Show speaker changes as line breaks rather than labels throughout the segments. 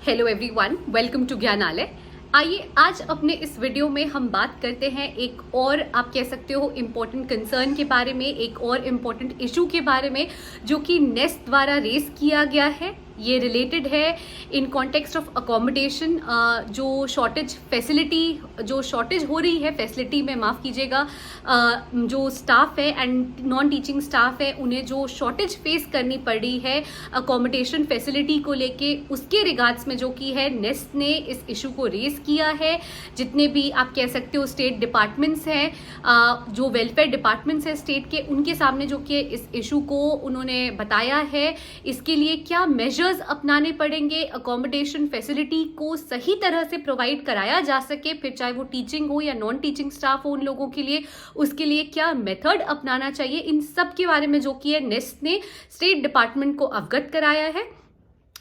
Hello everyone, welcome to Gyanalay. आइए आज अपने इस वीडियो में हम बात करते हैं एक और आप कह सकते हो इम्पोर्टेंट कंसर्न के बारे में, एक और इम्पोर्टेंट इशू के बारे में जो कि नेस्ट द्वारा रेस किया गया है। ये रिलेटेड है इन कॉन्टेक्स्ट ऑफ अकोमोडेशन। जो शॉर्टेज हो रही है फैसिलिटी में, माफ़ कीजिएगा, जो स्टाफ है एंड नॉन टीचिंग स्टाफ है उन्हें जो शॉर्टेज फेस करनी पड़ रही है अकोमोडेशन फैसिलिटी को लेके, उसके रिगार्ड्स में जो कि है नेस्ट ने इस इशू को रेस किया है। जितने भी आप कह सकते हो स्टेट डिपार्टमेंट्स हैं, जो वेलफेयर डिपार्टमेंट्स हैं स्टेट के, उनके सामने जो कि इस इशू को उन्होंने बताया है। इसके लिए क्या मेजर्स अपनाने पड़ेंगे, अकोमोडेशन फैसिलिटी को सही तरह से प्रोवाइड कराया जा सके, फिर चाहे वो टीचिंग हो या नॉन टीचिंग स्टाफ हो उन लोगों के लिए, उसके लिए क्या मेथड अपनाना चाहिए, इन सब के बारे में जो कि है नेस्ट ने स्टेट डिपार्टमेंट को अवगत कराया है।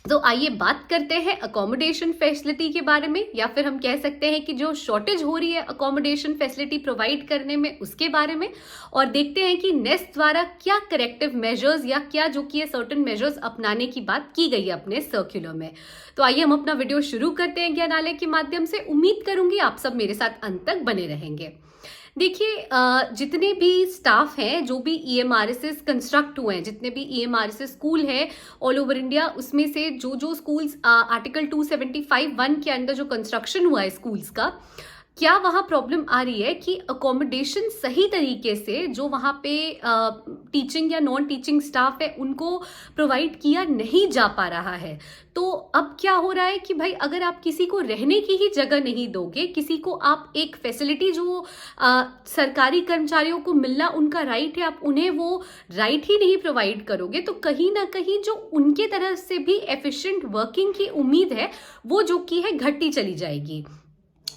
तो आइए बात करते हैं अकोमोडेशन फैसिलिटी के बारे में, या फिर हम कह सकते हैं कि जो शॉर्टेज हो रही है अकोमोडेशन फैसिलिटी प्रोवाइड करने में उसके बारे में, और देखते हैं कि नेस्ट द्वारा क्या करेक्टिव मेजर्स या क्या जो कि सर्टेन मेजर्स अपनाने की बात की गई है अपने सर्कुलर में। तो आइए हम अपना वीडियो शुरू करते हैं ज्ञानालय के माध्यम से। उम्मीद करूंगी आप सब मेरे साथ अंत तक बने रहेंगे। देखिए, जितने भी स्टाफ हैं, जो भी ईएमआरएसएस कंस्ट्रक्ट हुए हैं, जितने भी ईएमआरएसएस स्कूल है ऑल ओवर इंडिया, उसमें से जो स्कूल्स आर्टिकल 275(1) के अंदर जो कंस्ट्रक्शन हुआ है स्कूल्स का, क्या वहाँ प्रॉब्लम आ रही है कि अकोमोडेशन सही तरीके से जो वहाँ पे टीचिंग या नॉन टीचिंग स्टाफ है उनको प्रोवाइड किया नहीं जा पा रहा है। तो अब क्या हो रहा है कि भाई अगर आप किसी को रहने की ही जगह नहीं दोगे, किसी को आप एक फैसिलिटी जो सरकारी कर्मचारियों को मिलना उनका राइट है, आप उन्हें वो राइट ही नहीं प्रोवाइड करोगे, तो कहीं ना कहीं जो उनके तरफ से भी एफिशिएंट वर्किंग की उम्मीद है वो जो कि है घटती चली जाएगी।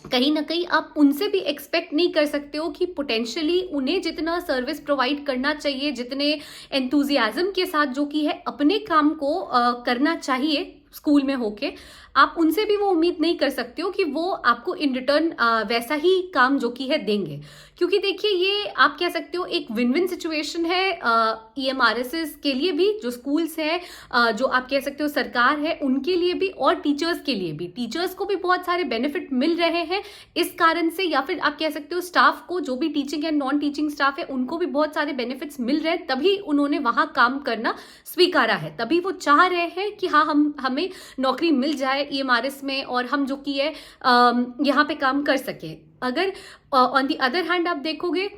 कहीं ना कहीं आप उनसे भी एक्सपेक्ट नहीं कर सकते हो कि पोटेंशियली उन्हें जितना सर्विस प्रोवाइड करना चाहिए, जितने एंथुजियाज्म के साथ जो कि है अपने काम को करना चाहिए स्कूल में होके, आप उनसे भी वो उम्मीद नहीं कर सकते हो कि वो आपको इन रिटर्न वैसा ही काम जो कि है देंगे। क्योंकि देखिए, ये आप कह सकते हो एक विन विन सिचुएशन है ईएमआरएसएस के लिए भी, जो स्कूल्स हैं, जो आप कह सकते हो सरकार है उनके लिए भी, और टीचर्स के लिए भी। टीचर्स को भी बहुत सारे बेनिफिट मिल रहे हैं इस कारण से, या फिर आप कह सकते हो स्टाफ को, जो भी teaching and non teaching staff है उनको भी बहुत सारे बेनिफिट्स मिल रहे हैं, तभी उन्होंने वहां काम करना स्वीकारा है, तभी वो चाह रहे हैं कि हाँ हमें नौकरी मिल जाए ईएमआरएस में और हम जो कि है यहाँ पे काम कर सके। अगर ऑन दी अदर हैंड आप देखोगे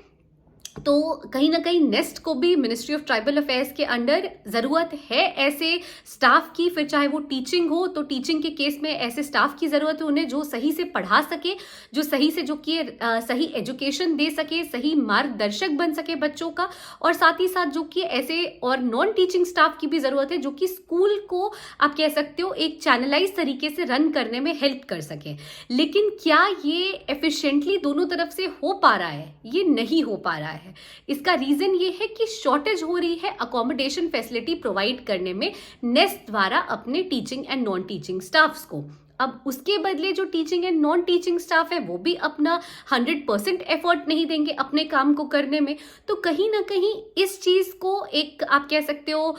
तो कहीं ना कहीं नेस्ट को भी मिनिस्ट्री ऑफ ट्राइबल अफेयर्स के अंडर ज़रूरत है ऐसे स्टाफ की, फिर चाहे वो टीचिंग हो तो टीचिंग के केस में ऐसे स्टाफ की ज़रूरत है उन्हें जो सही से पढ़ा सके, जो सही से जो कि सही एजुकेशन दे सके, सही मार्गदर्शक बन सके बच्चों का, और साथ ही साथ जो कि ऐसे और नॉन टीचिंग स्टाफ की भी ज़रूरत है जो कि स्कूल को आप कह सकते हो एक चैनलाइज तरीके से रन करने में हेल्प कर सके। लेकिन क्या ये एफिशिएंटली दोनों तरफ से हो पा रहा है? ये नहीं हो पा रहा है। इसका रीजन ये है कि शॉर्टेज हो रही है अकोमोडेशन फैसिलिटी प्रोवाइड करने में नेस्ट द्वारा अपने teaching and non teaching staffs को। अब उसके बदले जो teaching and non teaching staff है वो भी अपना 100% एफर्ट नहीं देंगे अपने काम को करने में। तो कहीं ना कहीं इस चीज को एक आप कह सकते हो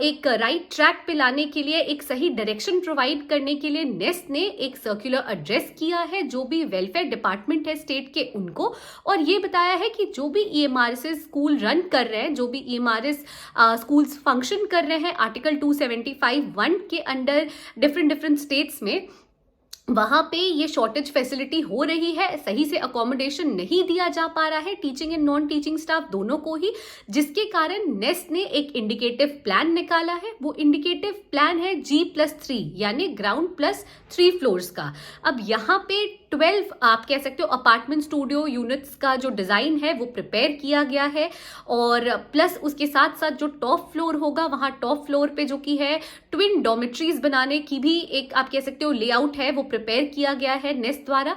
एक राइट ट्रैक पे लाने के लिए, एक सही डायरेक्शन प्रोवाइड करने के लिए नेस्ट ने एक सर्कुलर एड्रेस किया है जो भी वेलफेयर डिपार्टमेंट है स्टेट के उनको, और ये बताया है कि जो भी ईएमआरएस स्कूल रन कर रहे हैं, जो भी ईएमआरएस स्कूल्स फंक्शन कर रहे हैं आर्टिकल 275(1) के अंडर डिफरेंट स्टेट्स में, वहां पे ये शॉर्टेज फैसिलिटी हो रही है, सही से अकोमोडेशन नहीं दिया जा पा रहा है teaching and non teaching staff दोनों को ही, जिसके कारण नेस्ट ने एक इंडिकेटिव प्लान निकाला है। वो इंडिकेटिव प्लान है G+3 यानी ग्राउंड प्लस 3 फ्लोर्स का। अब यहाँ पे 12 आप कह सकते हो अपार्टमेंट स्टूडियो यूनिट्स का जो डिजाइन है वो प्रिपेयर किया गया है, और प्लस उसके साथ साथ जो टॉप फ्लोर होगा वहां टॉप फ्लोर पे जो कि है ट्विन डॉर्मेट्रीज बनाने की भी एक आप कह सकते हो लेआउट है वो प्रिपेयर किया गया है नेस्ट द्वारा।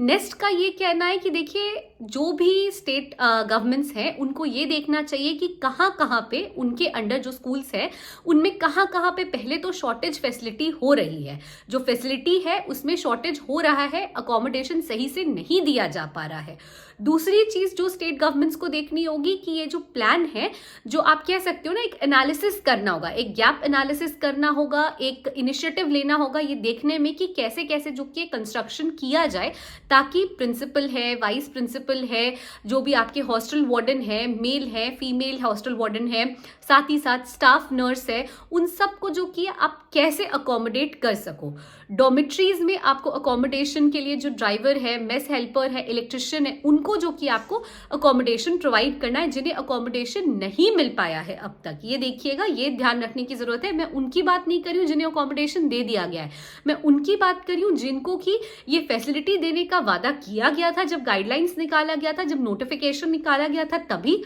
नेस्ट का ये कहना है कि देखिए जो भी स्टेट गवर्नमेंट्स हैं उनको ये देखना चाहिए कि कहाँ कहाँ पे उनके अंडर जो स्कूल्स है उनमें कहाँ कहाँ पे पहले तो शॉर्टेज फैसिलिटी हो रही है, जो फैसिलिटी है उसमें शॉर्टेज हो रहा है, अकोमोडेशन सही से नहीं दिया जा पा रहा है। दूसरी चीज जो स्टेट गवर्नमेंट्स को देखनी होगी कि ये जो प्लान है, जो आप कह सकते हो ना, एक एनालिसिस करना होगा, एक गैप एनालिसिस करना होगा, एक इनिशिएटिव लेना होगा ये देखने में कि कैसे कैसे जो कि कंस्ट्रक्शन किया जाए, ताकि प्रिंसिपल है, वाइस प्रिंसिपल है, जो भी आपके हॉस्टल वार्डन है, मेल है, फीमेल हॉस्टल वार्डन है, साथ ही साथ स्टाफ नर्स है, उन सबको जो कि आप कैसे अकोमोडेट कर सको। डॉर्मेट्रीज में आपको अकोमोडेशन के लिए जो ड्राइवर है, मेस हेल्पर है, इलेक्ट्रिशियन है, उनको जो कि आपको अकोमोडेशन प्रोवाइड करना है, जिन्हें अकोमोडेशन नहीं मिल पाया है अब तक। ये देखिएगा, ये ध्यान रखने की जरूरत है। मैं उनकी बात नहीं कर रही हूँ जिन्हें अकोमोडेशन दे दिया गया है, मैं उनकी बात कर रही हूँ जिनको कि ये फैसिलिटी देने का वादा किया गया था, जब गाइडलाइंस निकाला गया था, जब नोटिफिकेशन निकाला गया था तभी,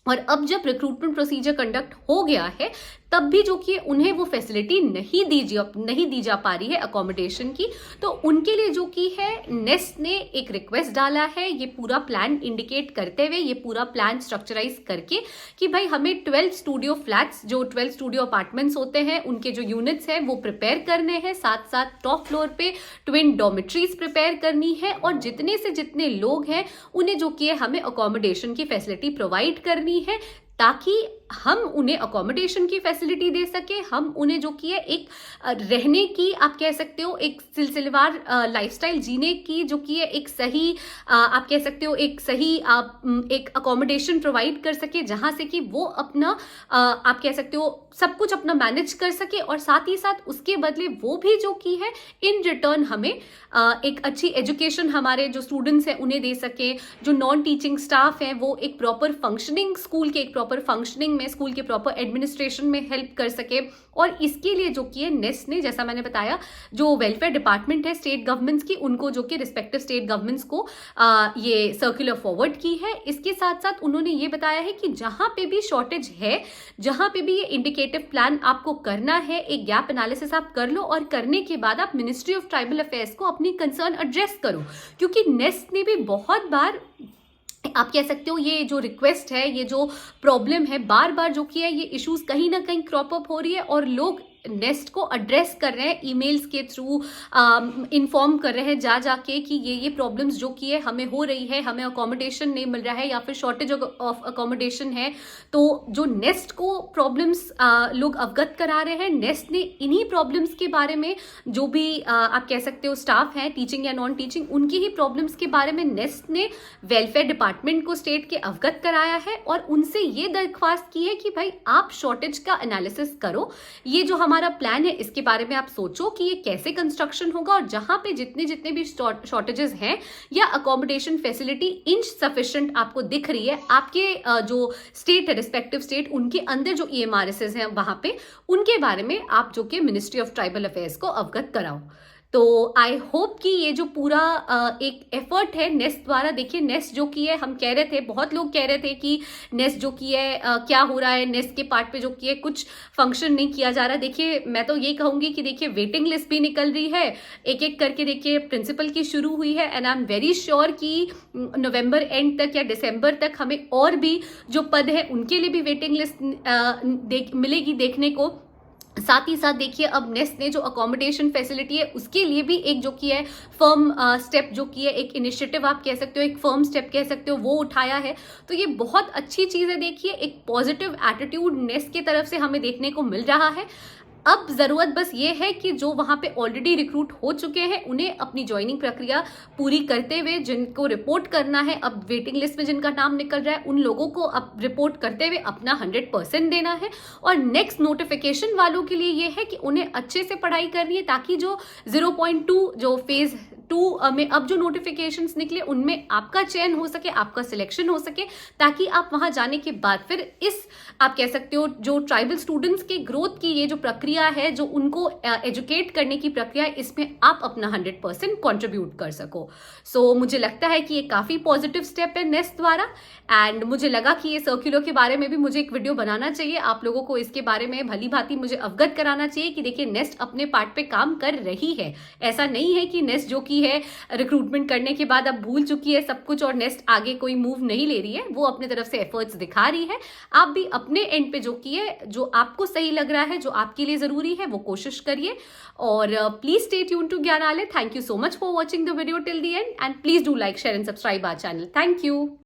और अब जब रिक्रूटमेंट प्रोसीजर कंडक्ट हो गया है तब भी जो कि उन्हें वो फैसिलिटी नहीं दी जा पा रही है अकोमोडेशन की। तो उनके लिए जो कि है नेस्ट ने एक रिक्वेस्ट डाला है, ये पूरा प्लान इंडिकेट करते हुए, ये पूरा प्लान स्ट्रक्चराइज करके कि भाई हमें 12 स्टूडियो फ्लैट्स, जो 12 स्टूडियो अपार्टमेंट्स होते हैं, उनके जो यूनिट्स हैं वो प्रिपेयर करने हैं, साथ साथ टॉप फ्लोर पे ट्विन डॉर्मेट्रीज प्रिपेयर करनी है, और जितने से जितने लोग हैं उन्हें जो कि हमें अकोमोडेशन की फैसिलिटी प्रोवाइड करनी है, ताकि हम उन्हें अकोमोडेशन की फैसिलिटी दे सके, हम उन्हें जो कि है एक रहने की, आप कह सकते हो एक सिलसिलेवार लाइफस्टाइल जीने की जो कि है एक सही, आप कह सकते हो एक सही एक अकोमोडेशन प्रोवाइड कर सके, जहां से कि वो अपना आप कह सकते हो सब कुछ अपना मैनेज कर सके, और साथ ही साथ उसके बदले वो भी जो कि है इन रिटर्न हमें एक अच्छी एजुकेशन हमारे जो स्टूडेंट्स हैं उन्हें दे सके, जो नॉन टीचिंग स्टाफ है वो एक प्रॉपर फंक्शनिंग स्कूल के, एक प्रॉपर फंक्शनिंग में, स्कूल के प्रॉपर एडमिनिस्ट्रेशन में हेल्प कर सके। और इसके लिए जो कि है नेस्ट ने, जैसा मैंने बताया, जो वेलफेयर डिपार्टमेंट है स्टेट गवर्नमेंट्स की, उनको जो कि रिस्पेक्टिव स्टेट गवर्नमेंट्स को ये सर्कुलर फॉरवर्ड की है। इसके साथ साथ उन्होंने ये बताया है कि जहां पे भी शॉर्टेज है, जहां पे भी ये इंडिकेटिव प्लान आपको करना है, एक गैप एनालिसिस आप कर लो, और करने के बाद आप मिनिस्ट्री ऑफ ट्राइबल अफेयर्स को अपनी कंसर्न एड्रेस करो, क्योंकि नेस्ट ने भी बहुत बार, आप कह सकते हो, ये जो रिक्वेस्ट है, ये जो प्रॉब्लम है, बार बार जो कि है ये इश्यूज कहीं ना कहीं क्रॉप अप हो रही है, और लोग नेस्ट को एड्रेस कर रहे हैं, ईमेल्स के थ्रू इन्फॉर्म कर रहे हैं जा जाके कि ये प्रॉब्लम्स जो कि है हमें हो रही है, हमें अकोमोडेशन नहीं मिल रहा है, या फिर शॉर्टेज ऑफ अकोमोडेशन है। तो जो नेस्ट को प्रॉब्लम्स लोग अवगत करा रहे हैं, नेस्ट ने इन्हीं प्रॉब्लम्स के बारे में, जो भी आप कह सकते हो स्टाफ है, टीचिंग या नॉन टीचिंग, उनकी ही प्रॉब्लम्स के बारे में नेस्ट ने वेलफेयर डिपार्टमेंट को स्टेट के अवगत कराया है, और उनसे ये दरख्वास्त की है कि भाई आप शॉर्टेज का एनालिसिस करो, ये जो हमारा प्लान है इसके बारे में आप सोचो कि ये कैसे कंस्ट्रक्शन होगा, और जहां पे जितने भी शॉर्टेजेस हैं या अकोमोडेशन फैसिलिटी इनसफिशिएंट आपको दिख रही है, आपके जो स्टेट है, रिस्पेक्टिव स्टेट, उनके अंदर जो EMRSs हैं वहां पे, उनके बारे में आप जो कि मिनिस्ट्री ऑफ ट्राइबल अफेयर्स को अवगत कराओ। तो आई होप कि ये जो पूरा एक एफर्ट है नेस्ट द्वारा, देखिए नेस्ट जो की है, हम कह रहे थे, बहुत लोग कह रहे थे कि नेस्ट जो की है क्या हो रहा है, नेस्ट के पार्ट पे जो की है कुछ फंक्शन नहीं किया जा रहा। देखिए मैं तो ये कहूंगी कि देखिए वेटिंग लिस्ट भी निकल रही है, एक एक करके देखिए प्रिंसिपल की शुरू हुई है, and I am very sure कि नवंबर एंड तक या दिसंबर तक हमें और भी जो पद है उनके लिए भी वेटिंग लिस्ट मिलेगी देखने को। साथ ही साथ देखिए अब नेस्ट ने जो अकोमोडेशन फैसिलिटी है उसके लिए भी एक जो की है फर्म स्टेप, जो की है एक इनिशिएटिव आप कह सकते हो, एक फर्म स्टेप कह सकते हो, वो उठाया है। तो ये बहुत अच्छी चीज है। देखिए एक पॉजिटिव एटीट्यूड नेस्ट की तरफ से हमें देखने को मिल रहा है। अब जरूरत बस ये है कि जो वहां पे ऑलरेडी रिक्रूट हो चुके हैं उन्हें अपनी ज्वाइनिंग प्रक्रिया पूरी करते हुए, जिनको रिपोर्ट करना है, अब वेटिंग लिस्ट में जिनका नाम निकल रहा है उन लोगों को अब रिपोर्ट करते हुए अपना 100% देना है। और नेक्स्ट नोटिफिकेशन वालों के लिए ये है कि उन्हें अच्छे से पढ़ाई करनी है, ताकि जो 0.2 जो फेज 2 में अब जो नोटिफिकेशंस निकले उनमें आपका चयन हो सके, आपका सिलेक्शन हो सके, ताकि आप वहां जाने के बाद फिर इस आप कह सकते हो जो ट्राइबल स्टूडेंट्स के ग्रोथ की ये जो प्रक्रिया है, जो उनको एजुकेट करने की प्रक्रिया है, इसमें आप अपना 100% कंट्रीब्यूट कर सको। सो मुझे लगता है कि ये काफी पॉजिटिव स्टेप है नेस्ट द्वारा, एंड मुझे लगा कि ये सर्कुलर के बारे में भी मुझे एक वीडियो बनाना चाहिए, आप लोगों को इसके बारे में भली भांति मुझे अवगत कराना चाहिए कि देखिए नेस्ट अपने पार्ट पे काम कर रही है। ऐसा नहीं है कि नेस्ट जो कि चुकी है रिक्रूटमेंट करने के बाद, अब भूल चुकी है सब कुछ और नेक्स्ट आगे कोई मूव नहीं ले रही है, वो अपने तरफ से एफर्ट्स दिखा रही है। आप भी अपने एंड पे जो किए, जो आपको सही लग रहा है, जो आपके लिए जरूरी है, वो कोशिश करिए। और please stay tune to Gyanalay. Thank you so much for watching the video till the end, and please do like, share and subscribe our channel. Thank you.